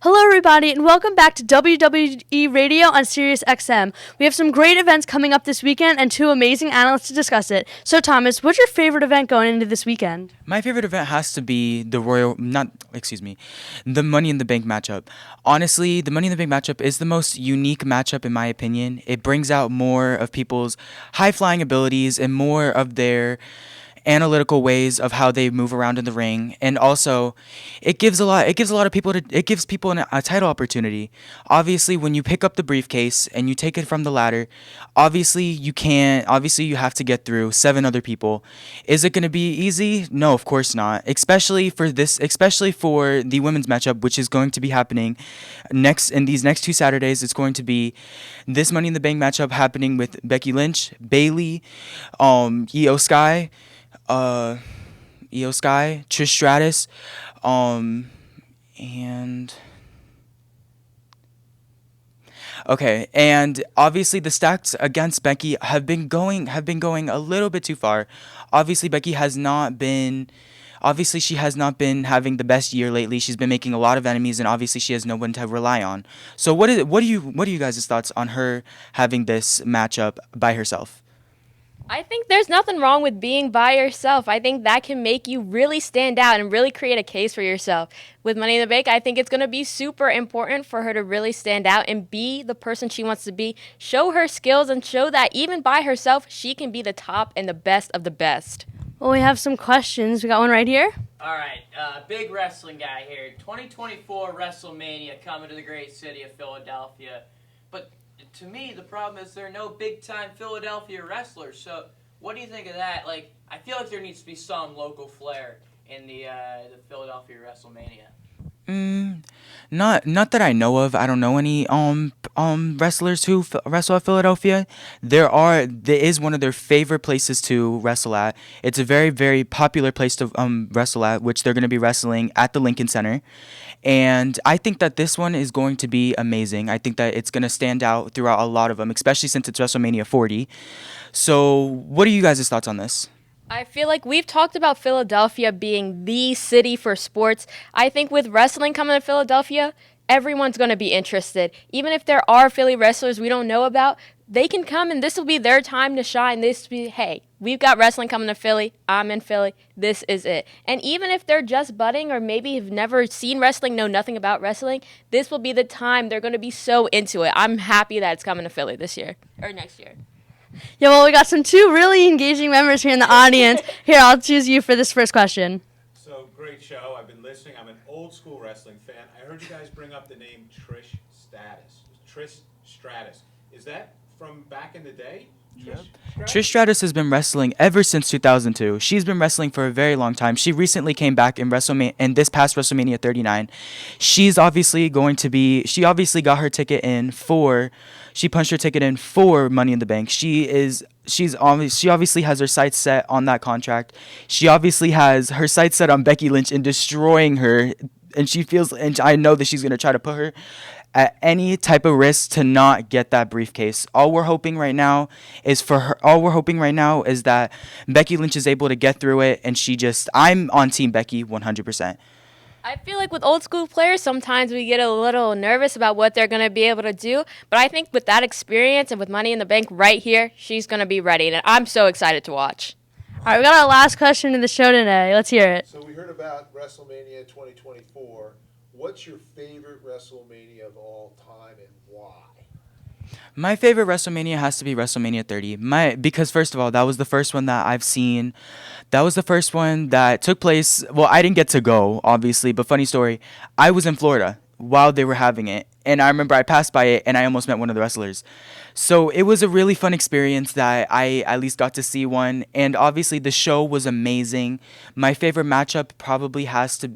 Hello, everybody, and welcome back to WWE Radio on Sirius XM. We have some great events coming up this weekend and two amazing analysts to discuss it. So, Thomas, what's your favorite event going into this weekend? My favorite event has to be the Money in the Bank matchup. Honestly, the Money in the Bank matchup is the most unique matchup in my opinion. It brings out more of people's high-flying abilities and more of their analytical ways of how they move around in the ring, and also it gives people a title opportunity. Obviously, when you pick up the briefcase and you take it from the ladder, obviously you have to get through 7 other people. Is it going to be easy? No, of course not, especially for the women's matchup, which is going to be happening these next 2 Saturdays. It's going to be this Money in the Bank matchup happening with Becky Lynch, Bayley, Io Sky, Trish Stratus, and okay, and obviously the stacks against Becky have been going a little bit too far. Obviously, she has not been having the best year lately. She's been making a lot of enemies, and obviously she has no one to rely on. So what are you guys' thoughts on her having this matchup by herself? I think there's nothing wrong with being by yourself. I think that can make you really stand out and really create a case for yourself. With Money in the Bank, I think it's going to be super important for her to really stand out and be the person she wants to be, show her skills, and show that even by herself, she can be the top and the best of the best. Well, we have some questions. We got one right here. All right, big wrestling guy here. 2024 WrestleMania coming to the great city of Philadelphia. But to me, the problem is there are no big-time Philadelphia wrestlers. So what do you think of that? Like, I feel like there needs to be some local flair in the Philadelphia WrestleMania. Not that I know of. I don't know any wrestlers who wrestle at Philadelphia. There is one of their favorite places to wrestle at. It's a very, very popular place to wrestle at, which they're going to be wrestling at the Lincoln Center. And I think that this one is going to be amazing. I think that it's going to stand out throughout a lot of them, especially since it's WrestleMania 40. So what are you guys' thoughts on this? I feel like we've talked about Philadelphia being the city for sports. I think with wrestling coming to Philadelphia, everyone's going to be interested. Even if there are Philly wrestlers we don't know about, they can come and this will be their time to shine. This will be, hey, we've got wrestling coming to Philly. I'm in Philly. This is it. And even if they're just budding or maybe have never seen wrestling, know nothing about wrestling, this will be the time they're going to be so into it. I'm happy that it's coming to Philly this year or next year. Yeah, well, we got two really engaging members here in the audience. Here, I'll choose you for this first question. So, great show. I've been listening. I'm an old school wrestling fan. I heard you guys bring up the name Trish Stratus. Is that from back in the day? Trish Stratus has been wrestling ever since 2002. She's been wrestling for a very long time. She recently came back in this past WrestleMania 39. She obviously got her ticket in for. She punched her ticket in for Money in the Bank. She obviously has her sights set on that contract. She obviously has her sights set on Becky Lynch and destroying her, and I know that she's gonna try to put her at any type of risk to not get that briefcase. All we're hoping right now is that Becky Lynch is able to get through it, and I'm on Team Becky 100%. I feel like with old school players, sometimes we get a little nervous about what they're going to be able to do. But I think with that experience and with Money in the Bank right here, she's going to be ready. And I'm so excited to watch. All right, we got our last question of the show today. Let's hear it. So we heard about WrestleMania 2024. What's your favorite WrestleMania of all time and why? My favorite WrestleMania has to be WrestleMania 30. Because first of all, that was the first one that I've seen. That was the first one that took place. Well, I didn't get to go, obviously, but funny story. I was in Florida while they were having it, and I remember I passed by it, and I almost met one of the wrestlers. So it was a really fun experience that I at least got to see one, and obviously the show was amazing. My favorite matchup probably has to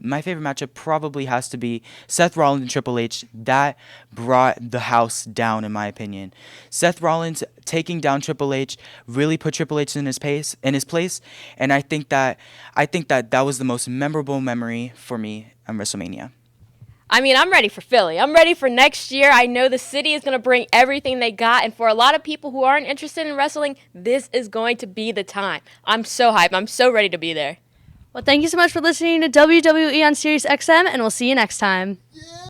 be Seth Rollins and Triple H. That brought the house down, in my opinion. Seth Rollins taking down Triple H really put Triple H in his place, and I think that was the most memorable memory for me on WrestleMania. I mean, I'm ready for Philly. I'm ready for next year. I know the city is going to bring everything they got. And for a lot of people who aren't interested in wrestling, this is going to be the time. I'm so hyped. I'm so ready to be there. Well, thank you so much for listening to WWE on Sirius XM, and we'll see you next time.